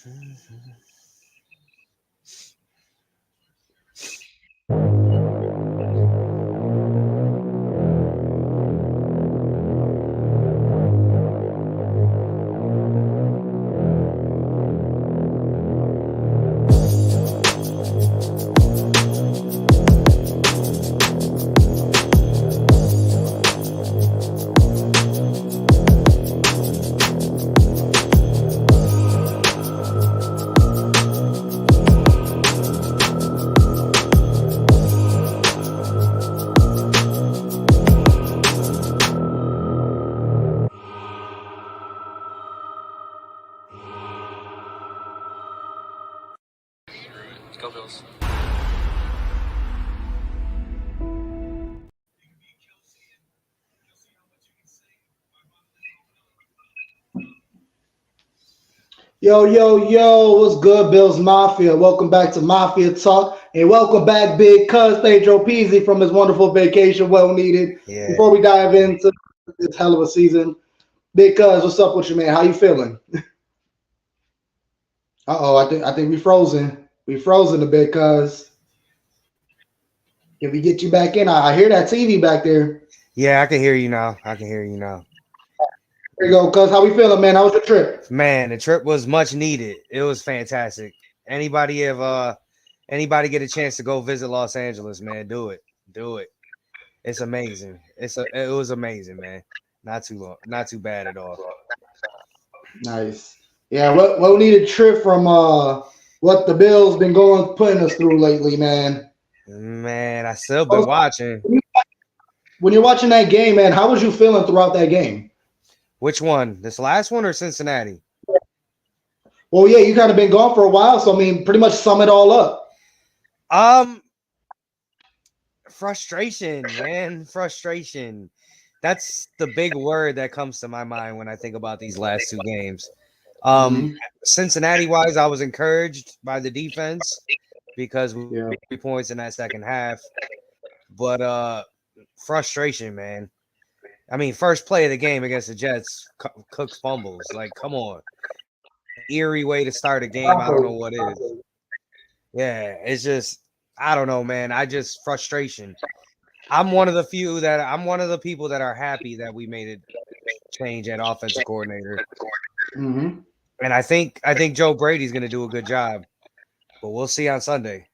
Go Bills. Yo, yo, yo, what's good, Bills Mafia? Welcome back to Mafia Talk, and welcome back, Big Cuz Pedro Pizzi from his wonderful vacation, well needed. Yeah. Before we dive into this hell of a season, Big Cuz, what's up with you, man? How you feeling? I think we frozen. We frozen a bit, Cuz. Can we get you back in? I hear that TV back there. Yeah, I can hear you now. There you go, Cuz. How we feeling, man? How was the trip? Man, the trip was much needed. It was fantastic. Anybody get a chance to go visit Los Angeles, man, do it. It's amazing. It was amazing, man. Not too long, not too bad at all. Nice. Yeah, what needed trip from what the Bills been putting us through lately, man. Man, I still been watching. When you're watching that game, man, how was you feeling throughout that game? Which one? This last one or Cincinnati? Well, yeah, you kind of been gone for a while, so I mean, pretty much sum it all up. Frustration, man. Frustration. That's the big word that comes to my mind when I think about these last two games. Cincinnati wise, I was encouraged by the defense because we got 3 points in that second half. But frustration, man. I mean, first play of the game against the Jets, Cook fumbles. Like, come on. Eerie way to start a game. I don't know what it is. Yeah, it's just, I don't know, man. Frustration. I'm one of the people that are happy that we made a change at offensive coordinator. Mm-hmm. And I think Joe Brady's going to do a good job, but we'll see on Sunday.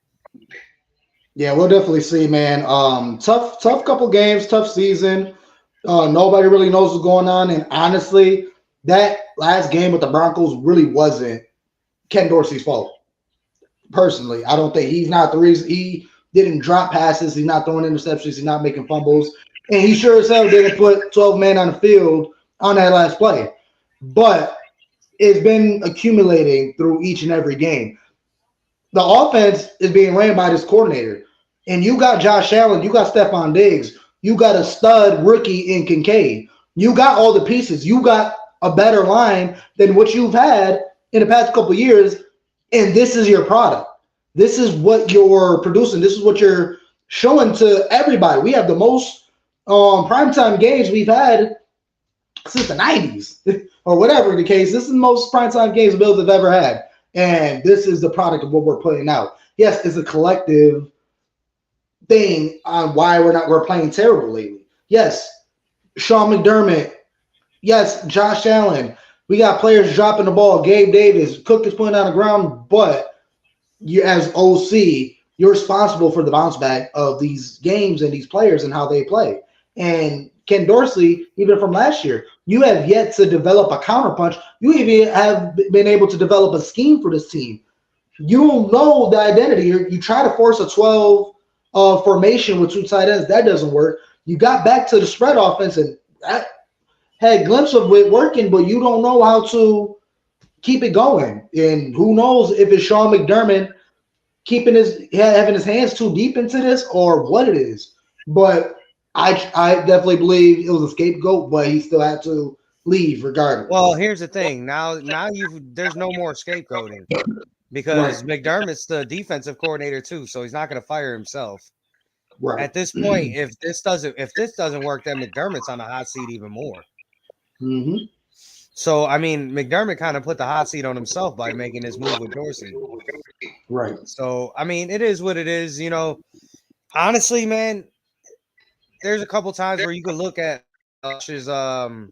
Yeah, we'll definitely see, man. Tough couple games, tough season. Nobody really knows what's going on, and honestly, that last game with the Broncos really wasn't Ken Dorsey's fault. Personally, I don't think he's not the reason. He didn't drop passes. He's not throwing interceptions. He's not making fumbles, and he sure as hell didn't put 12 men on the field on that last play. But it's been accumulating through each and every game. The offense is being ran by this coordinator. And you got Josh Allen, you got Stephon Diggs, you got a stud rookie in Kincaid. You got all the pieces. You got a better line than what you've had in the past couple of years, and this is your product. This is what you're producing. This is what you're showing to everybody. We have the most primetime games we've had since the 90s or whatever the case. This is the most primetime games the Bills have ever had, and this is the product of what we're putting out. Yes, it's a collective thing on why we're playing terrible lately. Yes, Sean McDermott. Yes, Josh Allen. We got players dropping the ball. Gabe Davis, Cook is putting on the ground, but you, as OC, you're responsible for the bounce back of these games and these players and how they play. And Ken Dorsey, even from last year, you have yet to develop a counterpunch. You even have been able to develop a scheme for this team. You don't know the identity. You try to force a 12 formation with two tight ends. That doesn't work. You got back to the spread offense, and that had a glimpse of it working, but you don't know how to keep it going. And who knows if it's Sean McDermott having his hands too deep into this or what it is. But I definitely believe it was a scapegoat, but he still had to leave regardless. Well, here's the thing. Now there's no more scapegoating. Because right. McDermott's the defensive coordinator too, so he's not going to fire himself. Right. At this point, if this doesn't work, then McDermott's on the hot seat even more. Mm-hmm. So I mean, McDermott kind of put the hot seat on himself by making this move with Dorsey. Right. So I mean, it is what it is. Honestly, man, there's a couple times where you could look at Josh's a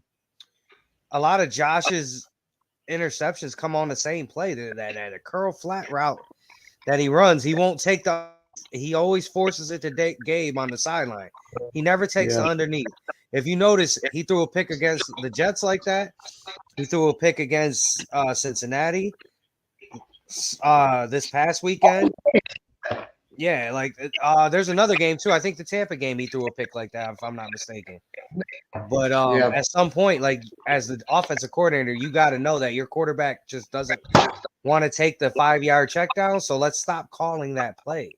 lot of Josh's interceptions come on the same play. That a curl flat route that he runs, he won't take the. He always forces it to Gabe on the sideline. He never takes the underneath. If you notice, he threw a pick against the Jets like that. He threw a pick against Cincinnati this past weekend. Yeah, like there's another game too. I think the Tampa game he threw a pick like that, if I'm not mistaken. But at some point, like as the offensive coordinator, you got to know that your quarterback just doesn't want to take the 5-yard check down. So let's stop calling that play.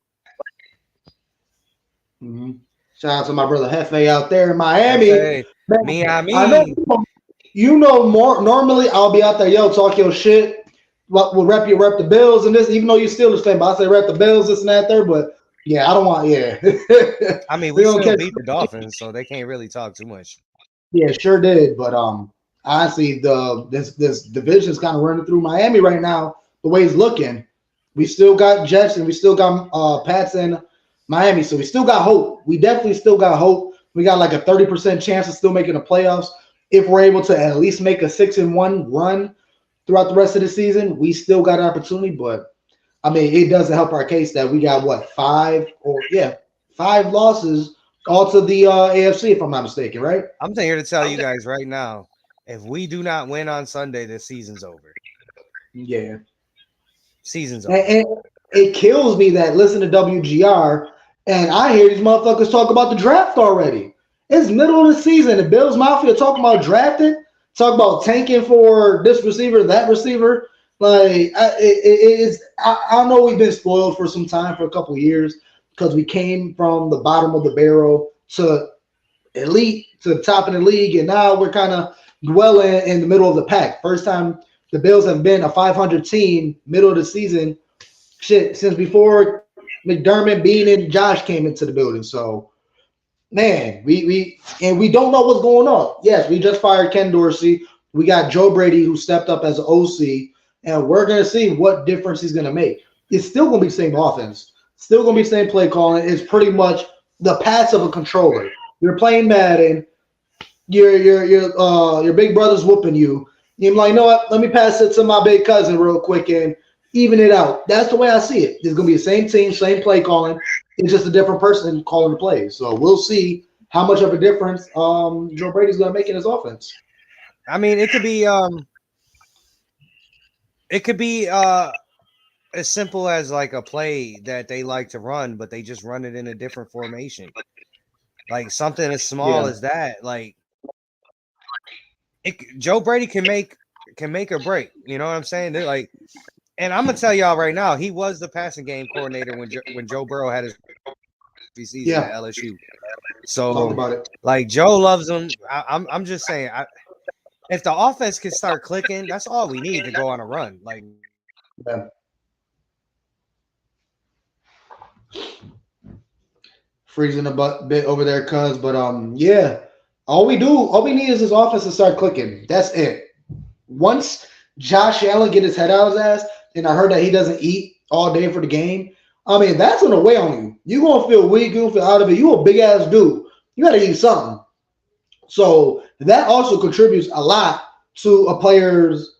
Mm-hmm. Shout out to my brother Hefe out there in Miami. Hefe. Miami. I know more. Normally, I'll be out there, talk your shit. We'll rep the Bills and this, even though you're still the same. But I say rep the Bills, this and that there. But yeah, I don't want. Yeah. I mean, we still beat the Dolphins, so they can't really talk too much. Yeah, sure did. But honestly, this division is kind of running through Miami right now. The way it's looking, we still got Jets and we still got Pats and Miami, so we still got hope. We definitely still got hope. We got like a 30% chance of still making the playoffs if we're able to at least make a 6-1 run throughout the rest of the season. We still got an opportunity, but I mean, it doesn't help our case that we got 5 losses all to the AFC, if I'm not mistaken, right? I'm here to tell you guys right now, if we do not win on Sunday, the season's over. Yeah, season's over. And it kills me that listen to WGR. And I hear these motherfuckers talk about the draft already. It's middle of the season. The Bills Mafia talking about drafting, talk about tanking for this receiver, that receiver. Like I know we've been spoiled for some time for a couple of years because we came from the bottom of the barrel to elite to the top of the league, and now we're kind of dwelling in the middle of the pack. First time the Bills have been a 500 team middle of the season. Shit, since before McDermott, Bean, and Josh came into the building. So, man, we don't know what's going on. Yes, we just fired Ken Dorsey. We got Joe Brady, who stepped up as an OC, and we're going to see what difference he's going to make. It's still going to be the same offense. Still going to be the same play calling. It's pretty much the pass of a controller. You're playing Madden. Your big brother's whooping you. You're like, you know what? Let me pass it to my big cousin real quick and even it out. That's the way I see it. It's going to be the same team, same play calling. It's just a different person calling the plays. So we'll see how much of a difference Joe Brady's going to make in his offense. I mean, it could be as simple as like a play that they like to run, but they just run it in a different formation. Like something as small as that. Like Joe Brady can make or break. You know what I'm saying? They're like. And I'm gonna tell y'all right now, he was the passing game coordinator when Joe Burrow had his season at LSU. So, talk about it. Like Joe loves him. I'm just saying, if the offense can start clicking, that's all we need to go on a run. Like, freezing a bit over there, cuz. But all we need is this offense to start clicking. That's it. Once Josh Allen get his head out of his ass. And I heard that he doesn't eat all day for the game. I mean, that's going to weigh on you. You're going to feel weak. You're going to feel out of it. You a big-ass dude. You got to eat something. So that also contributes a lot to a player's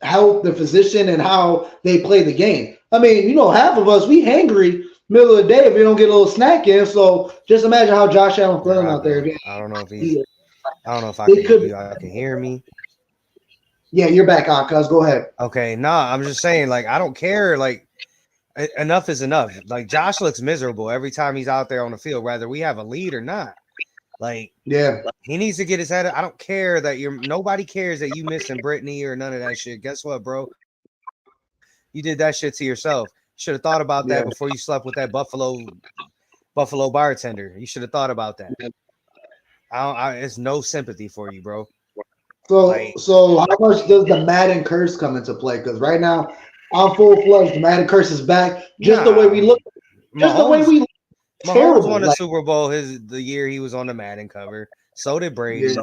health, the physician, and how they play the game. I mean, half of us, we hangry middle of the day if we don't get a little snack in. So just imagine how Josh Allen feeling out there. I don't know if I can hear me. Yeah, you're back on, cuz. Go ahead. Okay, I'm just saying, like, I don't care. Like, enough is enough. Like, Josh looks miserable every time he's out there on the field, whether we have a lead or not. Like, he needs to get his head. I don't care that nobody cares that you missing Brittany or none of that shit. Guess what, bro? You did that shit to yourself. Should have thought about that before you slept with that Buffalo bartender. You should have thought about that. It's no sympathy for you, bro. So how much does the Madden curse come into play? Because right now, I'm full-fledged. The Madden curse is back. Just the way we look. Mahomes won the Super Bowl the year he was on the Madden cover. So did Brady.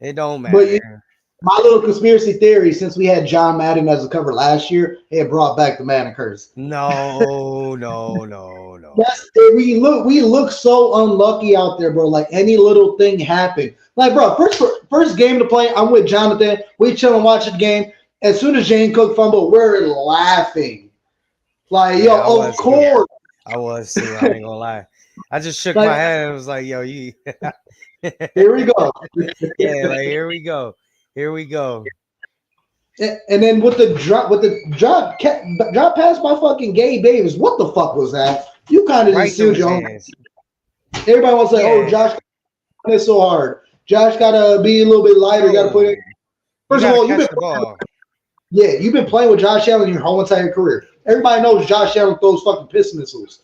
It don't matter. But My little conspiracy theory, since we had John Madden as a cover last year, it brought back the Madden curse. No. Yes, we look so unlucky out there, bro. Like any little thing happened. Like, bro, first game to play, I'm with Jonathan. We chilling, watching the game. As soon as Jane Cook fumbled, we're laughing. Like, Yeah, of course. I was too. I ain't gonna lie. I just shook Like, my head and was like, "Yo, you." here we go. Yeah, like here we go. And then with the drop pass by fucking Gabe Davis. What the fuck was that? You kind of Right just sealed through your his own. hands. Everybody wants to say, "Oh, Josh, it's so hard. Josh gotta be a little bit lighter. Got to put it." First of all, catch the ball. Yeah, you've been playing with Josh Allen your whole entire career. Everybody knows Josh Allen throws fucking piss missiles.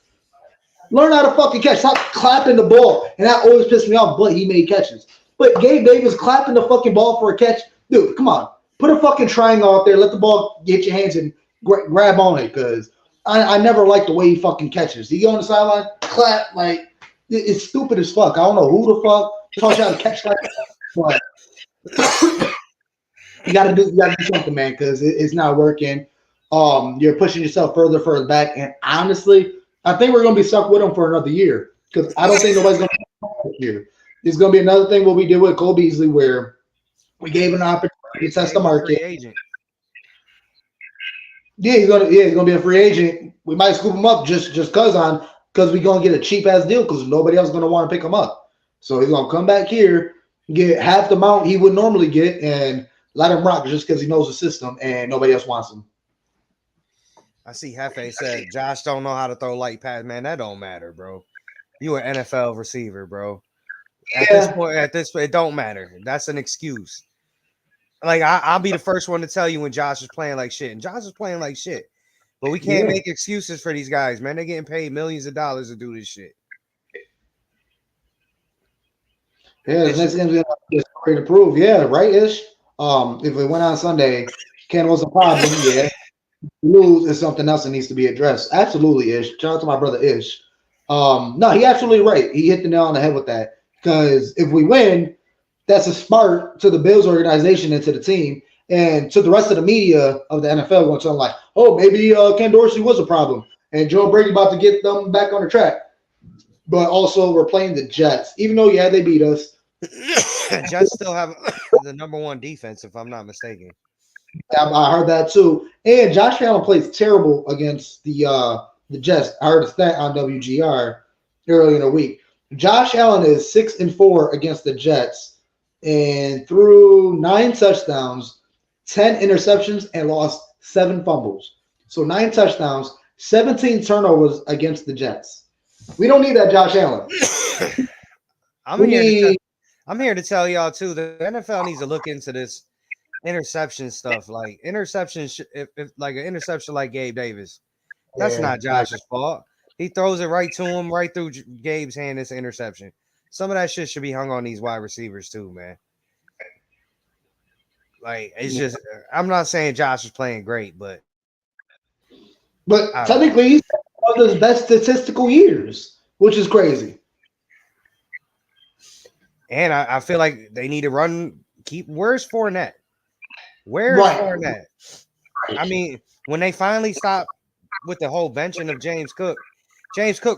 Learn how to fucking catch. Stop clapping the ball. And that always pissed me off, but he made catches. But Gabe Davis clapping the fucking ball for a catch. Dude, come on. Put a fucking triangle out there. Let the ball get your hands and grab on it, because I never liked the way he fucking catches. He go on the sideline, clap, like, it's stupid as fuck. I don't know who the fuck taught you how to catch like that, but you gotta do something, man, because it's not working. You're pushing yourself further back, and honestly, I think we're gonna be stuck with him for another year, because I don't think nobody's gonna come here. There's gonna be another thing what we did with Cole Beasley, where we gave an opportunity to test the market. Yeah, he's gonna be a free agent. We might scoop him up just because we're gonna get a cheap ass deal, because nobody else is gonna want to pick him up. So he's gonna come back here, get half the amount he would normally get, and let him rock just because he knows the system and nobody else wants him. I see Hefe said Josh don't know how to throw light pass. Man, that don't matter, bro. You an NFL receiver, bro. At this point, it don't matter. That's an excuse. Like, I'll be the first one to tell you when Josh is playing like shit. And Josh is playing like shit. But we can't make excuses for these guys, man. They're getting paid millions of dollars to do this shit. Yeah, the next game's gonna be a story to prove. Yeah, right, Ish. If it went on Sunday, Ken was a problem. Yeah, lose is something else that needs to be addressed. Absolutely, Ish. Shout out to my brother Ish. No, he absolutely right. He hit the nail on the head with that. Because if we win, that's a smart to the Bills organization and to the team and to the rest of the media of the NFL going to sound like, oh, maybe Ken Dorsey was a problem and Joe Brady about to get them back on the track. But also, we're playing the Jets. Even though, yeah, they beat us. Jets still have the number one defense, if I'm not mistaken. I heard that too. And Josh Allen plays terrible against the Jets. I heard a stat on WGR earlier in the week. Josh Allen is 6-4 against the Jets and threw 9 touchdowns, 10 interceptions, and lost 7 fumbles. So 9 touchdowns, 17 turnovers against the Jets. We don't need that Josh Allen. I'm here to tell y'all too. The NFL needs to look into this interception stuff. Like interceptions, if like an interception like Gabe Davis, that's not Josh's fault. He throws it right to him, right through Gabe's hand. It's an interception. Some of that shit should be hung on these wide receivers too, man. Like, it's just, I'm not saying Josh is playing great, but technically he's one of his best statistical years, which is crazy. And I feel like they need to where's Fournette? Where's Fournette? I mean, when they finally stopped with the whole benching of James Cook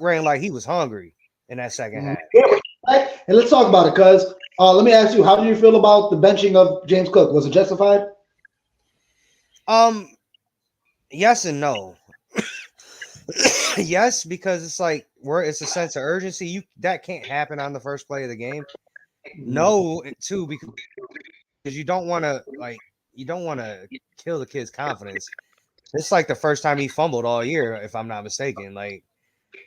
ran like he was hungry in that second half. Yeah, and let's talk about it, cuz let me ask you, how do you feel about the benching of James Cook? Was it justified? Yes and no. Yes, because it's like it's a sense of urgency. That can't happen on the first play of the game. No, too, because you don't want to kill the kid's confidence. It's like the first time he fumbled all year, if I'm not mistaken. Like,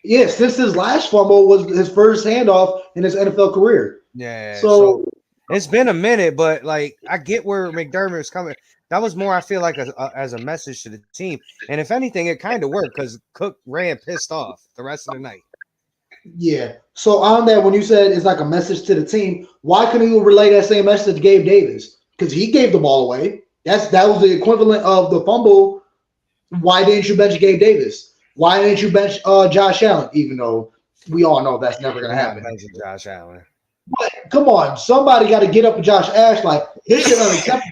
yes, since his last fumble was his first handoff in his NFL career. Yeah. So it's been a minute, but like, I get where McDermott is coming. That was more, I feel like, as a message to the team. And if anything, it kind of worked because Cook ran pissed off the rest of the night. Yeah. So on that, when you said it's like a message to the team, why couldn't you relay that same message to Gabe Davis? Because he gave the ball away. That was the equivalent of the fumble. Why didn't you bench Gabe Davis? Why didn't you bench Josh Allen? Even though we all know that's never going to happen. Josh Allen. But come on, somebody got to get up with Josh Ash. Like, this shit unacceptable.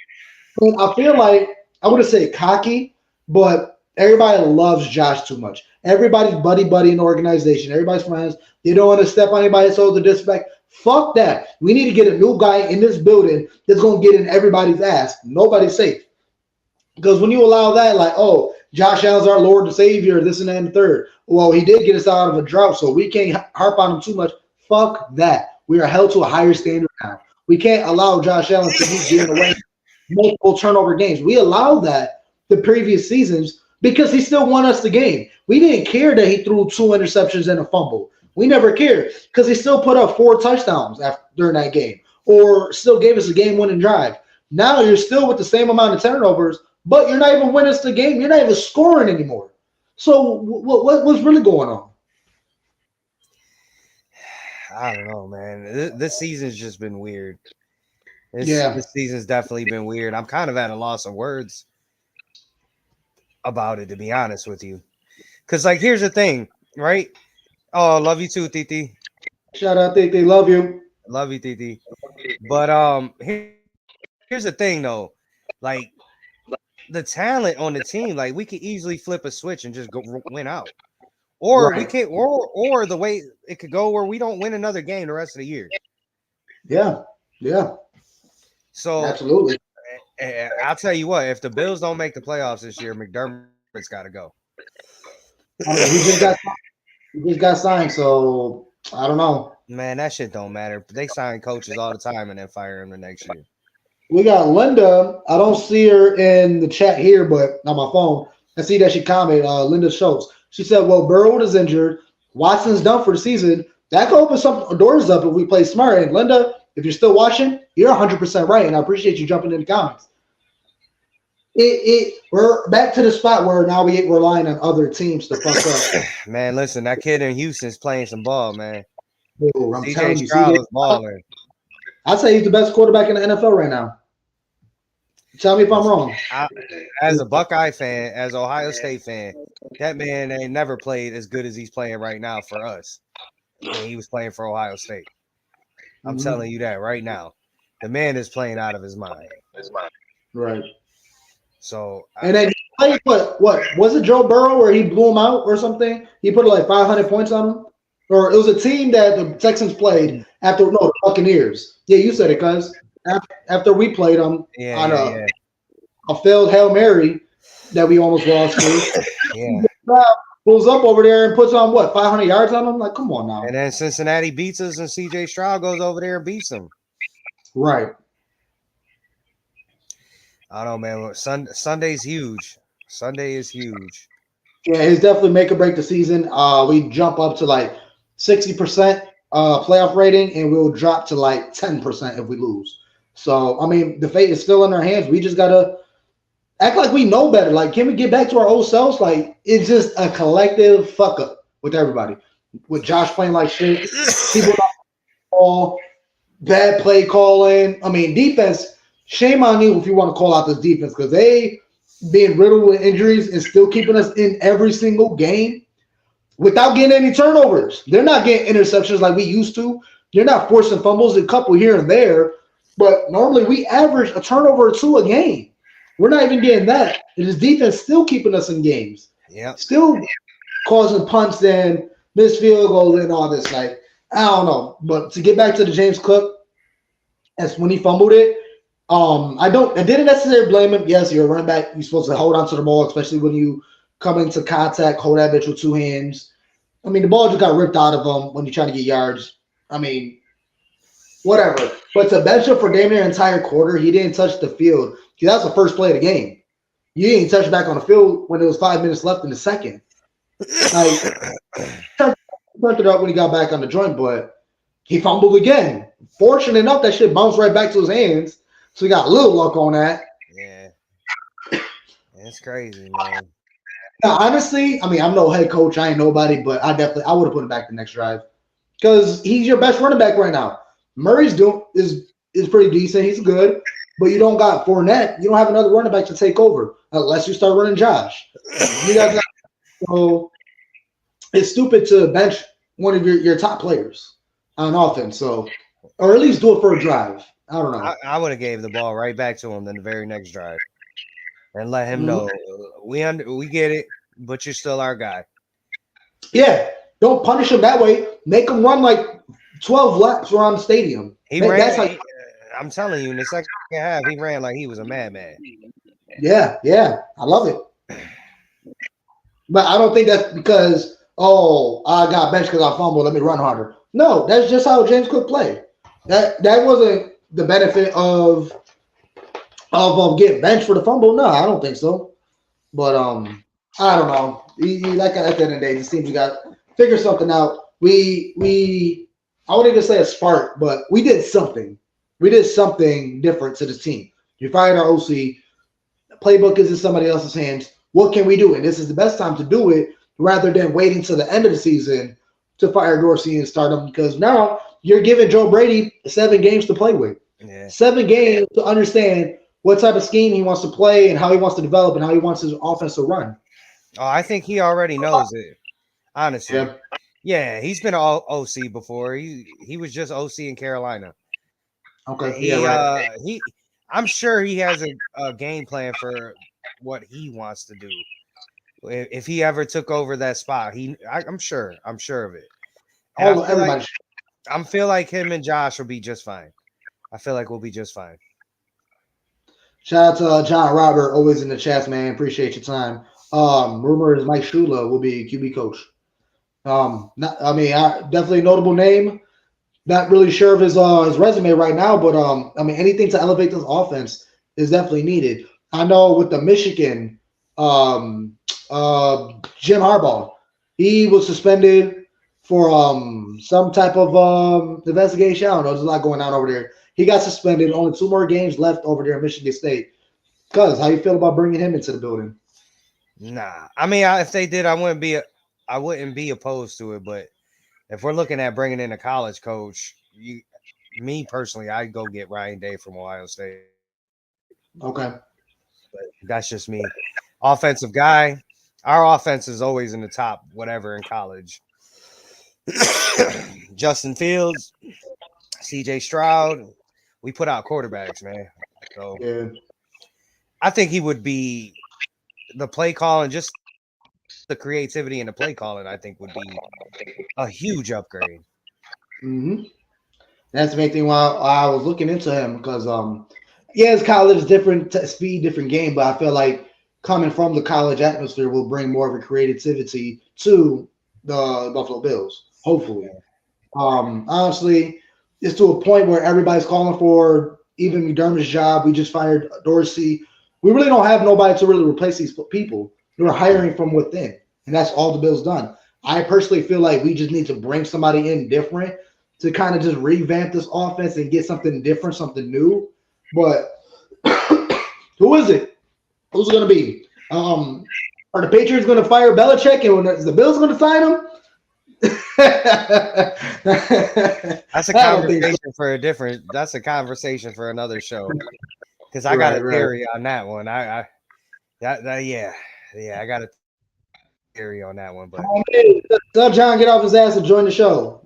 And I feel like I wouldn't say cocky, but everybody loves Josh too much. Everybody's buddy in the organization. Everybody's friends. They don't want to step on anybody's toes or disrespect. Fuck that. We need to get a new guy in this building that's gonna get in everybody's ass. Nobody's safe. Because when you allow that, like, oh, Josh Allen's our Lord and Savior, this and that and the third. Well, he did get us out of a drought, so we can't harp on him too much. Fuck that. We are held to a higher standard now. We can't allow Josh Allen to keep getting away multiple turnover games. We allowed that the previous seasons because he still won us the game. We didn't care that he threw 2 interceptions and a fumble. We never cared because he still put up 4 touchdowns during that game or still gave us a game-winning drive. Now you're still with the same amount of turnovers, but you're not even winning us the game. You're not even scoring anymore. So what's really going on? I don't know, man. This season's just been weird. This season's definitely been weird. I'm kind of at a loss of words about it, to be honest with you. Because, like, here's the thing, right? Oh, love you too, Titi. Shout out, Titi. Love you. Love you, Titi. But here's the thing, though. Like, the talent on the team, like, we could easily flip a switch and just go win out. Or we can't, or the way it could go where we don't win another game the rest of the year. Yeah. So absolutely. I'll tell you what, if the Bills don't make the playoffs this year, McDermott's got to go. I mean, he just got signed, so I don't know. Man, that shit don't matter. They sign coaches all the time and then fire him the next year. We got Linda. I don't see her in the chat here, but on my phone, I see that she commented, Linda Schultz. She said, well, Burrow is injured. Watson's done for the season. That could open some doors up if we play smart. And Linda, if you're still watching, you're 100% right, and I appreciate you jumping in the comments. We're back to the spot where now we're relying on other teams to fuck up. Man, listen, that kid in Houston's playing some ball, man. CJ Stroud is balling. I'd say he's the best quarterback in the NFL right now. Tell me if I'm wrong. As a Buckeye fan, as an Ohio State fan, that man ain't never played as good as he's playing right now for us. When he was playing for Ohio State. I'm telling you that right now. The man is playing out of his mind. Right. So and then he played what was it Joe Burrow where he blew him out or something? He put like 500 points on him? Or it was a team that the Texans played after the Buccaneers. Yeah, you said it, cuz. After we played them on a failed Hail Mary that we almost lost to. Yeah. Pulls up over there and puts on 500 yards on them? Like, come on now. And then Cincinnati beats us and CJ Stroud goes over there and beats them. Right. I don't know, man. Sunday's huge. Sunday is huge. Yeah, it's definitely make or break the season. We jump up to like 60% playoff rating, and we'll drop to like 10% if we lose. So, I mean, the fate is still in our hands. We just got to act like we know better. Like, can we get back to our old selves? Like, it's just a collective fuck up with everybody. With Josh playing like shit, people not ball, bad play calling. I mean, defense, shame on you if you want to call out this defense because they being riddled with injuries and still keeping us in every single game without getting any turnovers. They're not getting interceptions like we used to. They're not forcing fumbles, a couple here and there. But normally we average a turnover or 2 a game. We're not even getting that. And his defense still keeping us in games. Yeah. Still causing punts and missed field goals and all this. Like, I don't know. But to get back to the James Cook, as when he fumbled it, I didn't necessarily blame him. Yes, you're a running back. You're supposed to hold on to the ball, especially when you come into contact, hold that bitch with 2 hands. I mean, the ball just got ripped out of him when you're trying to get yards. I mean, whatever. But to bench him for damn near entire quarter, he didn't touch the field. That's the first play of the game. You didn't touch back on the field when there was 5 minutes left in the second. Like, turned it up when he got back on the joint, but he fumbled again. Fortunate enough, that shit bounced right back to his hands. So he got a little luck on that. Yeah. It's crazy, man. Now, honestly, I mean, I'm no head coach. I ain't nobody, but I would have put him back the next drive because he's your best running back right now. Murray's is pretty decent. He's good, but you don't got Fournette. You don't have another running back to take over unless you start running Josh. So it's stupid to bench one of your top players on offense. So, or at least do it for a drive. I don't know. I would have gave the ball right back to him in the very next drive and let him Mhm. know we get it, but you're still our guy. Yeah, don't punish him that way. Make him run like 12 laps around the stadium. He That's ran. how. I'm telling you, in the second half, he ran like he was a madman. Yeah, I love it. But I don't think that's because I got benched because I fumbled. Let me run harder. No, that's just how James Cook played. That wasn't the benefit of getting benched for the fumble. No, I don't think so. But I don't know. Like at the end of the day, it just seems we got figure something out. We I wouldn't even say a spark, but we did something. We did something different to the team. You fired our OC. The playbook is in somebody else's hands. What can we do? And this is the best time to do it rather than waiting till the end of the season to fire Dorsey and start him because now you're giving Joe Brady 7 games to play with. Yeah. 7 games to understand what type of scheme he wants to play and how he wants to develop and how he wants his offense to run. Oh, I think he already knows it. Honestly. Yeah. Yeah, he's been all OC before. He was just OC in Carolina. Okay. Yeah, right. I'm sure he has a game plan for what he wants to do. If he ever took over that spot, I'm sure of it. And I feel like him and Josh will be just fine. I feel like we'll be just fine. Shout out to John Robert, always in the chats, man. Appreciate your time. Rumor is Mike Shula will be QB coach. Definitely a notable name. Not really sure of his resume right now, but anything to elevate this offense is definitely needed. I know with the Michigan, Jim Harbaugh, he was suspended for some type of investigation. I don't know. There's a lot going on over there. He got suspended. Only 2 more games left over there in Michigan State. Cuz, how you feel about bringing him into the building? Nah, I mean, if they did, I wouldn't be opposed to it. But if we're looking at bringing in a college coach, me personally, I'd go get Ryan Day from Ohio State. Okay, but that's just me. Offensive guy. Our offense is always in the top, whatever in college. Justin Fields, CJ Stroud, we put out quarterbacks, man. So yeah. I think he would be the play calling, just the creativity in the play calling, I think would be a huge upgrade. Mm-hmm. That's the main thing why I was looking into him because it's college, different speed, different game, but I feel like coming from the college atmosphere will bring more of a creativity to the Buffalo Bills, hopefully. Honestly, it's to a point where everybody's calling for even McDermott's job. We just fired Dorsey. We really don't have nobody to really replace these people. We're hiring from within, and that's all the Bills done. I personally feel like we just need to bring somebody in different to kind of just revamp this offense and get something different, something new. But who is it? Who's it going to be? Are the Patriots going to fire Belichick and is the Bills going to sign him? That's a conversation for a different. That's a conversation for another show. Because I got a theory on that one. I got a theory on that one. But tell John get off his ass and join the show.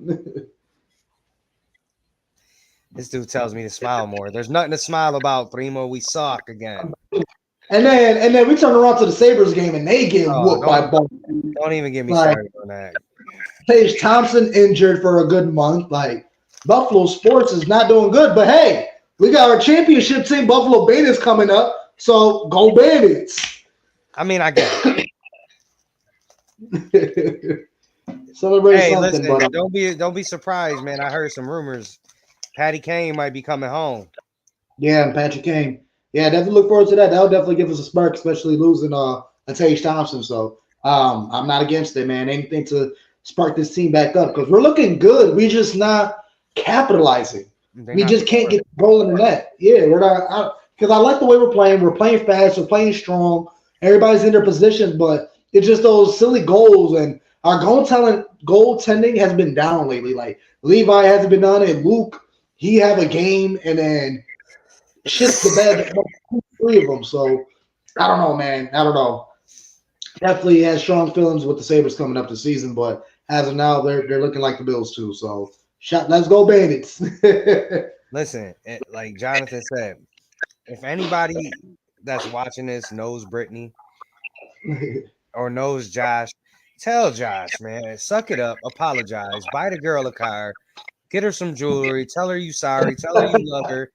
This dude tells me to smile more. There's nothing to smile about, Primo. We suck again. And then we turn around to the Sabres game and they get whooped by Boston. Don't even get me started on that. Tage Thompson injured for a good month. Like Buffalo sports is not doing good, but hey, we got our championship team, Buffalo Bandits, coming up. So go Bandits! I mean, I get it. Celebrate something, listen, but don't be surprised, man. I heard some rumors. Patty Kane might be coming home. Yeah, and Patrick Kane. Yeah, definitely look forward to that. That'll definitely give us a spark, especially losing a Tage Thompson. So I'm not against it, man. Anything to spark this team back up because we're looking good. We're just not capitalizing. We just can't get rolling in that. Yeah, we're not because I like the way we're playing. We're playing fast. We're playing strong. Everybody's in their position, but it's just those silly goals and our goaltending has been down lately. Like Levi hasn't been on it. Luke, he have a game and then shit's the bed. 3 of them. So I don't know, man. I don't know. Definitely has strong feelings with the Sabres coming up this season, but as of now, they're looking like the Bills too. So let's go Bandits. Listen, like Jonathan said, if anybody that's watching this knows Brittany or knows Josh, tell Josh, man, suck it up, apologize, buy the girl a car, get her some jewelry, tell her you sorry, tell her you love her,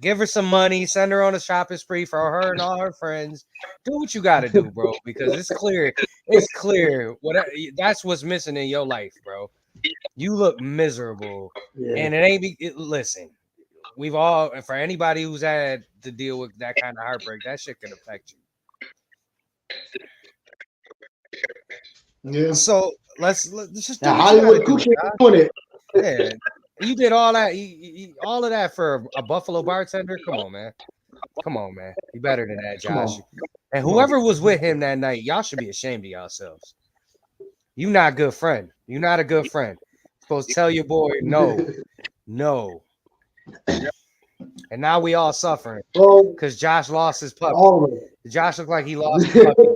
give her some money, send her on a shopping spree for her and all her friends. Do what you got to do, bro, because it's clear. It's clear what that's what's missing in your life, bro. You look miserable, and it ain't. Listen, we've all, for anybody who's had to deal with that kind of heartbreak, that shit can affect you. Yeah. So let's just do Now, what you Hollywood gotta Coochie do, doing it. yeah. You did all that, all of that for a Buffalo bartender. Come on, man. Come on, man. You better than that, Come on. Josh. And whoever was with him that night, y'all should be ashamed of yourselves. You not a good friend. You not a good friend. Supposed to tell your boy no. And now we all suffering because Josh lost his puppy. Josh looked like he lost his puppy.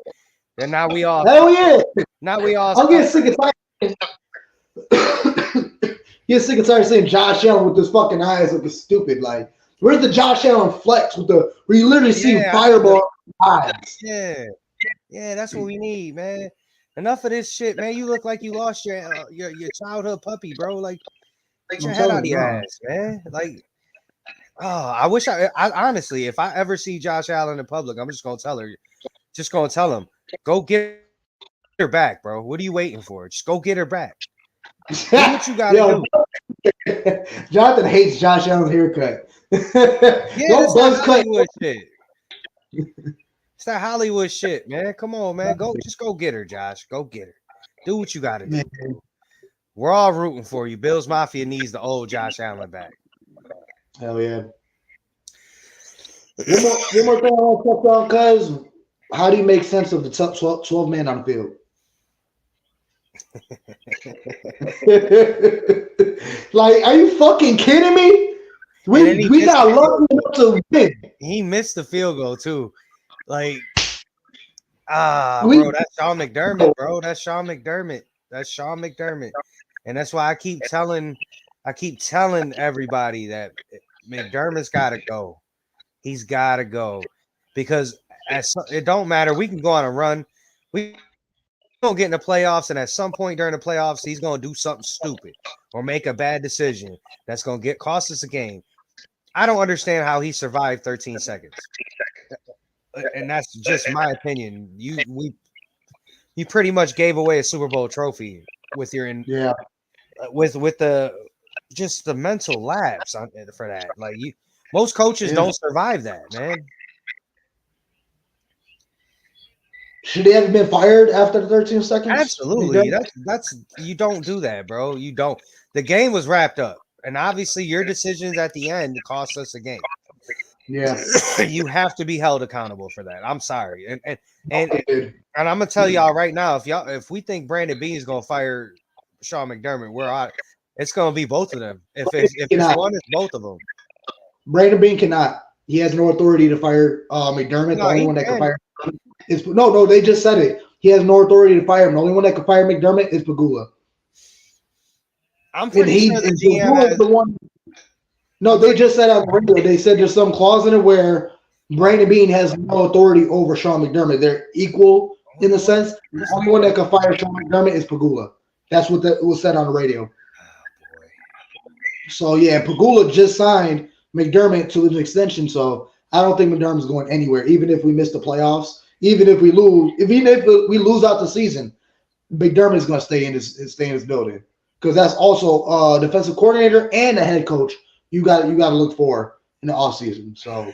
And now we all hell yeah. Now we all I'm getting sick and tired. Get sick and tired of seeing Josh Allen with his fucking eyes looking stupid. Like, where's the Josh Allen flex with the where you literally see fireball eyes? Yeah, that's what we need, man. Enough of this shit, man. You look like you lost your childhood puppy, bro. Like, get your head out of your ass, man. Like, I wish I honestly, if I ever see Josh Allen in public, I'm just gonna tell him, go get her back, bro. What are you waiting for? Just go get her back. Do what you gotta do. Jonathan hates Josh Allen's haircut. Don't buzz cut shit. It's that Hollywood shit, man. Come on, man. Just go get her, Josh. Go get her. Do what you gotta do. Man. We're all rooting for you. Bills Mafia needs the old Josh Allen back. Hell yeah. One more thing I want to talk about, cuz. How do you make sense of the top 12 men on the field? Like, are you fucking kidding me? We got lucky enough to win. He missed the field goal too. Like, bro, that's Sean McDermott, bro. That's Sean McDermott. And that's why I keep telling everybody that McDermott's gotta go. He's gotta go. Because it don't matter. We can go on a run. We don't get in the playoffs, and at some point during the playoffs, he's gonna do something stupid or make a bad decision that's gonna cost us a game. I don't understand how he survived 13 seconds. And that's just my opinion. You pretty much gave away a Super Bowl trophy with your with the just the mental lapse for that. Like, most coaches don't survive that, man. Should he have been fired after the 13 seconds? Absolutely. That's you don't do that, bro. You don't. The game was wrapped up, and obviously your decisions at the end cost us a game. Yeah, you have to be held accountable for that. I'm sorry, and I'm gonna tell y'all right now, if we think Brandon Beane is gonna fire Sean McDermott, we're out. It's gonna be both of them. If it's one, it's both of them. Brandon Beane cannot. He has no authority to fire McDermott. The only one that can fire is no. They just said it. He has no authority to fire him. The only one that can fire McDermott is Pagula. I'm pretty sure the GM has the one. No, they just said on the radio. They said there's some clause in it where Brandon Beane has no authority over Sean McDermott. They're equal in the sense. The only one that can fire Sean McDermott is Pagula. That's what was said on the radio. Oh, boy. So yeah, Pagula just signed McDermott to an extension. So I don't think McDermott's going anywhere. Even if we miss the playoffs, even if we lose, even if we lose out the season, McDermott's going to stay in this building because that's also a defensive coordinator and a head coach. You got to look for in the offseason. So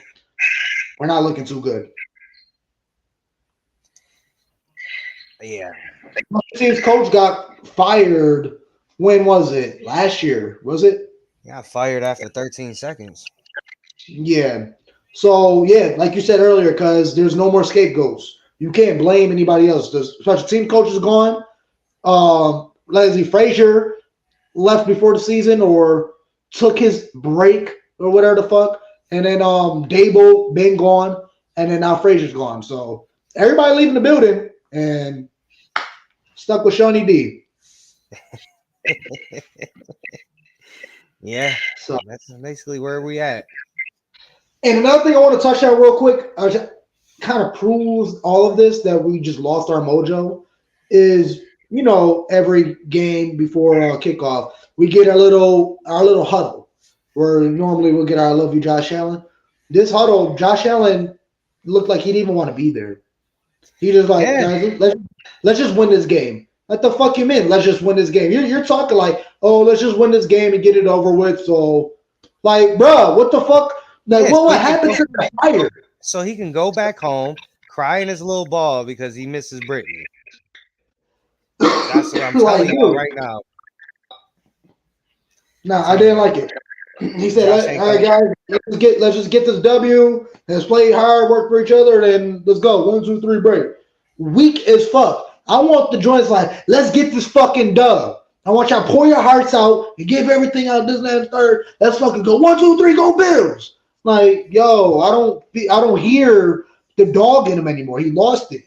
we're not looking too good. Yeah. Team's coach got fired. When was it? Last year, was it? He got fired after 13 seconds. Yeah. So, yeah, like you said earlier, because there's no more scapegoats. You can't blame anybody else. The special team coach is gone. Leslie Frazier left before the season or took his break or whatever the fuck. And then Dable been gone. And then now Frazier's gone. So everybody leaving the building and stuck with Shawnee D. Yeah, So, that's basically where we at. and another thing I want to touch on real quick, kind of proves all of this that we just lost our mojo. Is every game before kickoff, we get our little huddle where normally we'll get our "I love you, Josh Allen." This huddle, Josh Allen looked like he didn't even want to be there. He just like, Yeah, guys, let's just win this game. What the fuck you mean? Let's just win this game. You're talking like, oh, let's just win this game and get it over with. So, like, bro, what the fuck? Like, yeah. what happened to the fire? So he can go back home, cry in his little ball because he misses Brittany. That's what I'm Like, telling y'all dude, right now. no, I'm I telling didn't y'all. like it. He said, Josh ain't "All right, coming. guys, let's just get this W. Let's play hard, work for each other, and let's go. 1, 2, 3, break." Weak as fuck. I want the joints like, let's get this fucking dub. I want y'all pour your hearts out and give everything out. This, and that, third. Let's fucking go. 1, 2, 3, go Bills. Like, yo, I don't hear the dog in him anymore. He lost it.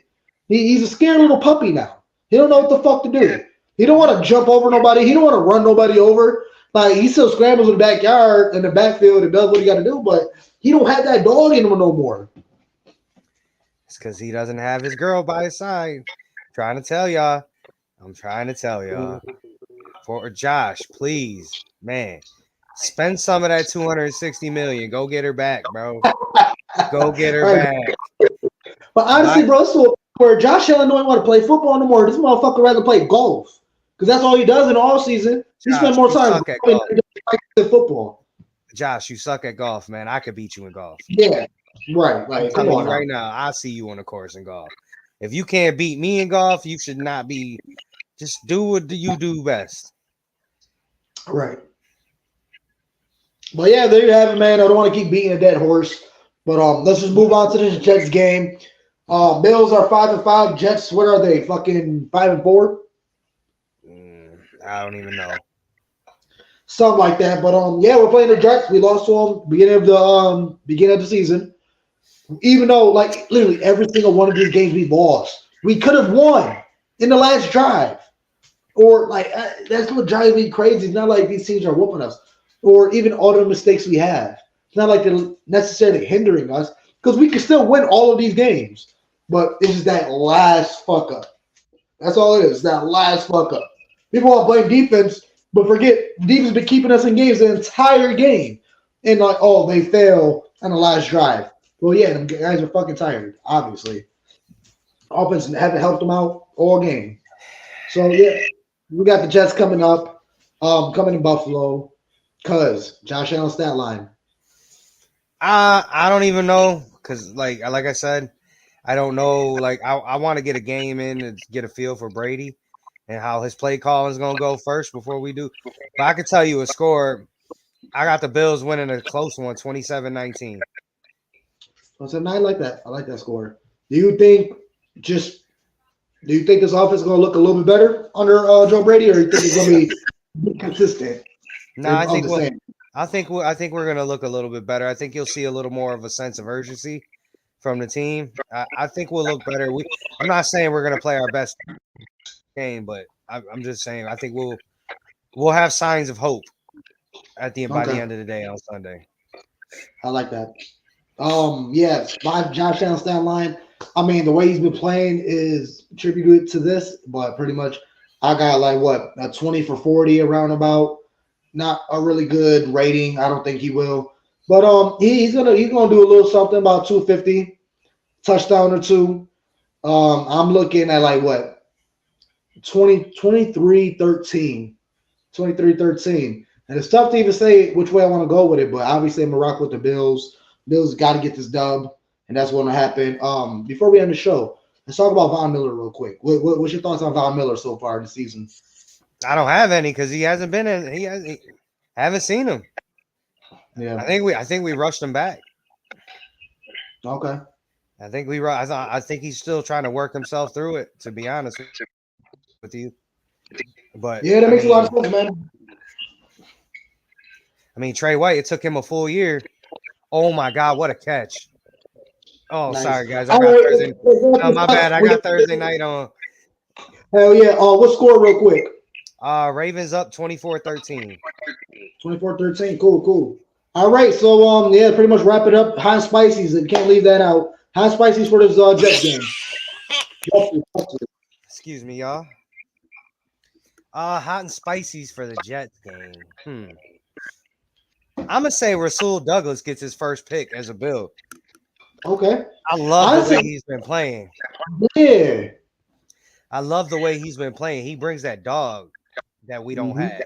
He's a scared little puppy now. He don't know what the fuck to do. He don't want to jump over nobody. He don't want to run nobody over. Like, he still scrambles in the backyard, in the backfield, and does what he got to do, but he don't have that dog in him no more. It's because he doesn't have his girl by his side. Trying to tell y'all. I'm trying to tell y'all. For Josh, please, man, spend some of that 260 million. Go get her back, bro. Go get her Right. back. But honestly, bro, so where Josh Allen don't want to play football no more, this motherfucker rather play golf because that's all he does in the off season. He Josh, spends more you time suck at golf. than football. Josh, you suck at golf, man. I could beat you in golf. Yeah, right. I'm Like, come telling on you right now, I see you on the course in golf. If you can't beat me in golf, you should not be. Just do what you do best. Right. But yeah, there you have it, man. I don't want to keep beating a dead horse, but let's just move on to this Jets game. Bills are 5-5. Jets, what are they? Fucking 5-4. I don't even know. Something like that. But yeah, we're playing the Jets. We lost to them beginning of the season. Even though, like, literally every single one of these games we lost, we could have won in the last drive. Or like that's what drives me crazy. It's not like these teams are whooping us, or even all the mistakes we have. It's not like they're necessarily hindering us because we can still win all of these games. But it's just that last fuck up. That's all it is. That last fuck up. People want to blame defense, but forget defense been keeping us in games the entire game. And like, oh, they fail on the last drive. Well, yeah, them guys are fucking tired. Obviously, offense haven't helped them out all game. So yeah, we got the Jets coming up, coming in Buffalo, cause Josh Allen stat line. I don't even know because like I said, I don't know. Like I want to get a game in and get a feel for Brady and how his play calling is gonna go first before we do. But I can tell you a score. I got the Bills winning a close one, 27-19. So I like that. I like that score. Do you think just do you think this offense is gonna look a little bit better under Joe Brady, or you think it's gonna be consistent? No, I think I think we're gonna look a little bit better. I think you'll see a little more of a sense of urgency from the team. I think we'll look better. I'm not saying we're gonna play our best game, but I'm just saying I think we'll have signs of hope by the end of the day on Sunday. I like that. Yes, my Josh Allen stat line. I mean, the way he's been playing is attributed to this, but pretty much I got like what a 20 for 40 around about. Not a really good rating. I don't think he will. But he's gonna do a little something about 250, touchdown or two. I'm looking at like what 23-13. 23-13. And it's tough to even say which way I want to go with it, but obviously I'm gonna rock with the Bills. Bills got to get this dub, and that's what's gonna happen. Before we end the show, let's talk about Von Miller real quick. What's your thoughts on Von Miller so far this season? I don't have any because he hasn't been in. Haven't seen him. Yeah, I think we rushed him back. okay. I think I think he's still trying to work himself through it. To be honest with you, but Yeah, that makes a lot of sense, man. I mean, Trey White. It took him a full year. Oh my God, what a catch! Oh, Nice. sorry guys, I got Thursday. Oh, my bad, I got Thursday night on. Hell yeah! What score, real quick? Ravens up 24-13. 24-13. Cool. All right, so yeah, pretty much wrap it up. Hot and spices, and can't leave that out. Hot and spices for this Jets game. Excuse me, y'all. Hot and spices for the Jets game. I'm gonna say Rasul Douglas gets his first pick as a Bill. Okay. I love the way he's been playing. Yeah. I love the way he's been playing. He brings that dog that we don't have.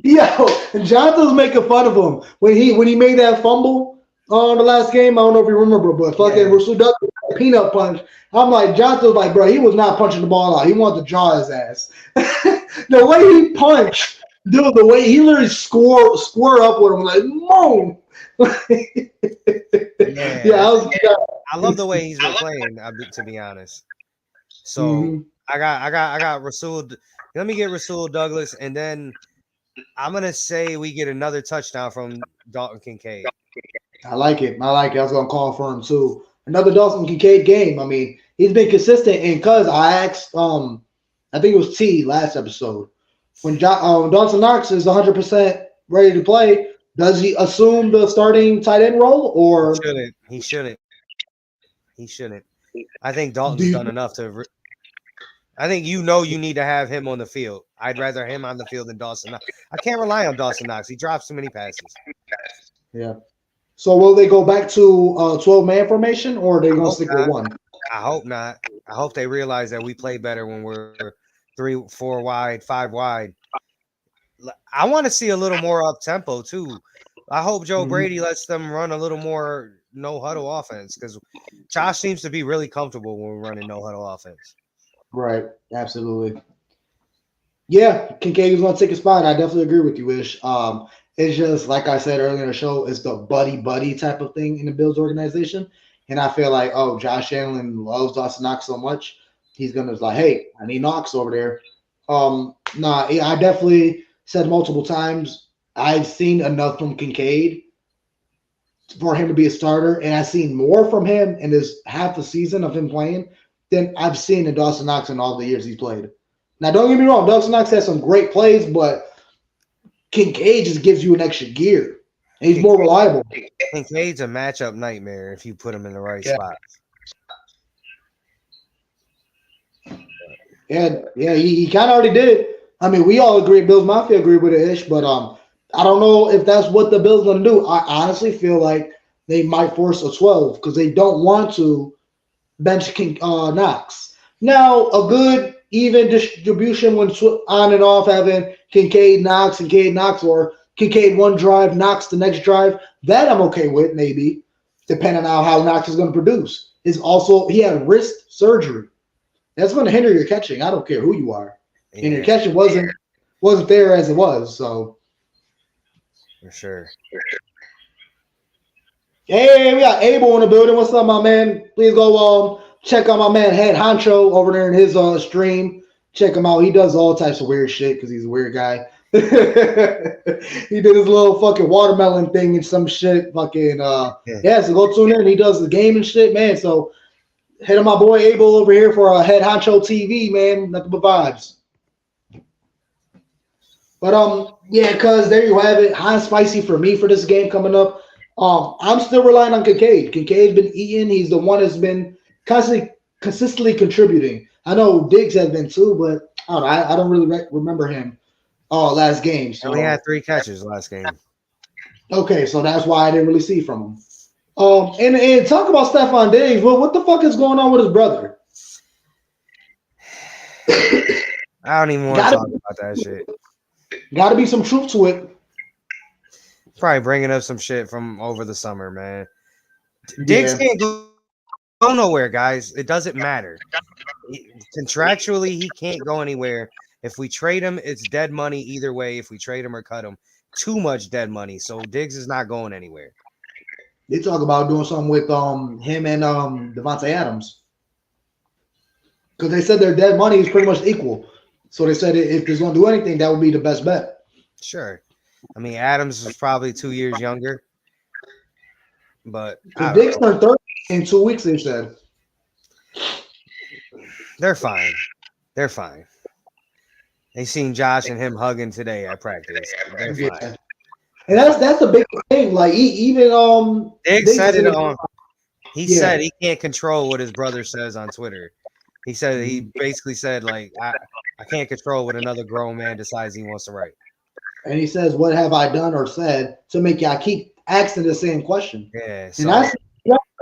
Yo, Jonathan's making fun of him when he made that fumble on the last game. I don't know if you remember, but fucking Rasul Douglas peanut punch. I'm like, Jonathan's like, bro, he was not punching the ball out. He wanted to draw his ass. The way he punched, dude, the way he literally square up with him, like, moan. I love the way he's been playing, to be honest. So I got Rasul. Let me get Rasul Douglas, and then I'm gonna say we get another touchdown from Dalton Kincaid. I like it. I was gonna call for him too. Another Dalton Kincaid game. I mean, he's been consistent. And cause I asked, I think it was T last episode when Dawson Knox is 100% ready to play. Does he assume the starting tight end role, or he shouldn't? I think Dalton's done enough to. I think you need to have him on the field. I'd rather him on the field than Dawson Knox. I can't rely on Dawson Knox. He drops too many passes. Yeah. So will they go back to 12-man formation, or are they going to stick with one? I hope not. I hope they realize that we play better when we're 3, 4 wide, 5 wide. I want to see a little more up tempo too. I hope Joe Brady lets them run a little more no huddle offense because Josh seems to be really comfortable when we're running no huddle offense. Right, absolutely. Yeah, Kincaid is going to take a spot. I definitely agree with you, Ish. It's just like I said earlier in the show, it's the buddy type of thing in the Bills organization, and I feel like Josh Allen loves Dawson Knox so much, he's gonna like, hey, I need Knox over there. I definitely said multiple times I've seen enough from Kincaid for him to be a starter, and I've seen more from him in this half a season of him playing than I've seen in Dawson Knox in all the years he's played. Now, don't get me wrong, Dawson Knox has some great plays, but Kincaid just gives you an extra gear, and he's more reliable. Kincaid's a matchup nightmare if you put him in the right spot. Yeah, he kind of already did it. I mean, we all agree, Bills Mafia agree with it, Ish, but I don't know if that's what the Bills going to do. I honestly feel like they might force a 12 because they don't want to bench Knox. Now, a good even distribution when on and off having Kincaid Knox, or Kincaid one drive, Knox the next drive, that I'm okay with maybe, depending on how Knox is going to produce. Is also he had wrist surgery. That's going to hinder your catching. I don't care who you are. Yeah. And your catching wasn't there as it was. So for sure. Hey, we got Abel in the building. What's up, my man? Please go check out my man Head Honcho over there in his stream. Check him out. He does all types of weird shit because he's a weird guy. He did his little fucking watermelon thing and some shit. Fucking so go tune in. He does the game and shit, man. So head on my boy Abel over here for Head Honcho TV, man. Nothing but vibes. But cuz there you have it. Hot and spicy for me for this game coming up. I'm still relying on Kincaid. Kincaid's been eating. He's the one that's been consistently contributing. I know Diggs has been too, but I don't really remember him last game. So he had 3 catches last game. Okay, so that's why I didn't really see from him. And talk about Stephon Diggs. Well, what the fuck is going on with his brother? I don't even want to talk about that shit. Got to be some truth to it. Probably bringing up some shit from over the summer, man. Diggs can't go nowhere, guys. It doesn't matter. Contractually, he can't go anywhere. If we trade him, it's dead money either way. If we trade him or cut him, too much dead money. So Diggs is not going anywhere. They talk about doing something with him and Devontae Adams because they said their dead money is pretty much equal. So they said if they're going to do anything, that would be the best bet. Sure. I mean, Adams was probably 2 years younger, but Diggs turned 30 in 2 weeks. They said they're fine. They're fine. They seen Josh and him hugging today at practice. They're fine. And that's the big thing. Like even Diggs said it on. He Yeah. said he can't control what his brother says on Twitter. He said he basically said like I can't control what another grown man decides he wants to write. And he says, "What have I done or said to make y'all keep asking the same question?" Yeah, And that's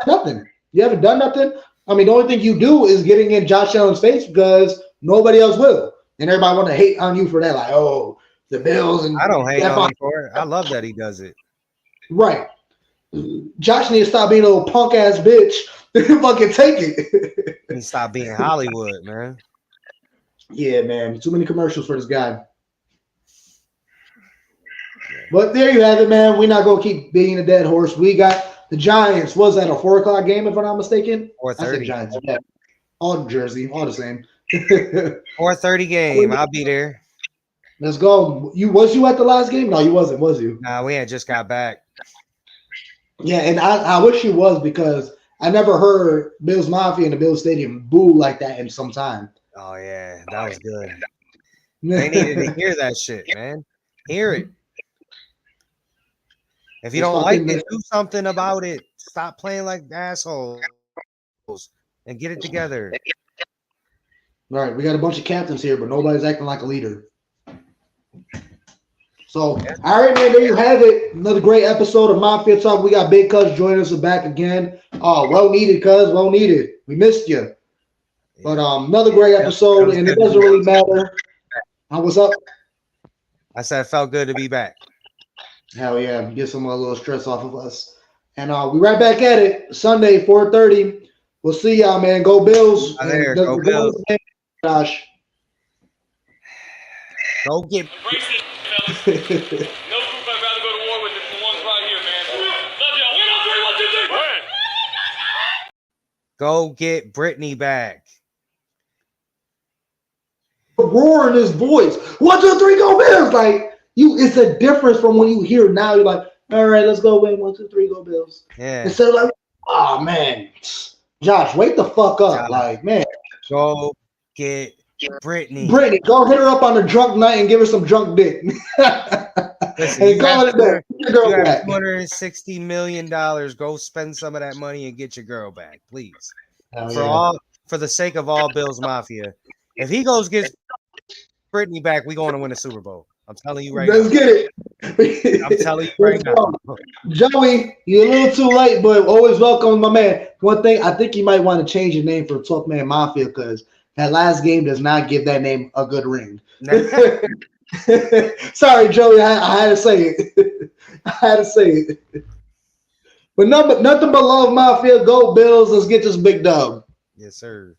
nothing. You haven't done nothing. I mean, the only thing you do is getting in Josh Allen's face because nobody else will, and everybody want to hate on you for that. Like, oh, the Bills and I don't hate on him for it. I love that he does it. Right. Josh needs to stop being a little punk ass bitch. Fucking take it. He stop being Hollywood, man. Yeah, man. Too many commercials for this guy. But there you have it, man. We're not gonna keep being a dead horse. We got the Giants. Was that a 4:00 game, if I'm not mistaken? 4:30. Giants. Yeah. All Jersey, all the same. 4:30 game. I'll be there. Let's go. Was you at the last game? No, you wasn't. Was you? Nah, we had just got back. Yeah, and I wish you was because I never heard Bills Mafia in the Bills Stadium boo like that in some time. Oh yeah, that was good. They needed to hear that shit, man. Hear it. If you don't like it, do something about it. Stop playing like assholes and get it together. All right, we got a bunch of captains here, but nobody's acting like a leader. So, all right, man, there you have it. Another great episode of Mafia Talk. We got Big Cuz joining us back again. Oh, well needed, Cuz. Well needed. We missed you. But another great episode, and it doesn't really matter. What's up? I said it felt good to be back. Hell yeah. Get some a little stress off of us. And we right back at it. Sunday, 4:30. We'll see y'all, man. Go Bills. There, go Bills. Josh. Go get No group I'd rather go to war with than the ones right here, man. Love y'all. Win on 3, 1, 2, 3. Go get Brittany back. Roar in his voice. 1, 2, 3, go Bills. Like it's a difference from when you hear it now. You're like, all right, let's go win. 1, 2, 3, go Bills. Yeah. Instead of like, oh man. Josh, wake the fuck up. Josh, like, man. Go get Brittany. Brittany, go hit her up on a drunk night and give her some drunk dick. Listen, you got $260 million. Go spend some of that money and get your girl back, please. For the sake of all Bills Mafia. If he goes gets Brittany back, we're going to win a Super Bowl. I'm telling you right now. Let's get it. I'm telling you right now. Joey, you're a little too late, but always welcome, my man. One thing, I think you might want to change your name for Talk Man Mafia because that last game does not give that name a good ring. Sorry, Joey, I had to say it. I had to say it. But nothing but love, Mafia. Go Bills. Let's get this big dub. Yes, sir.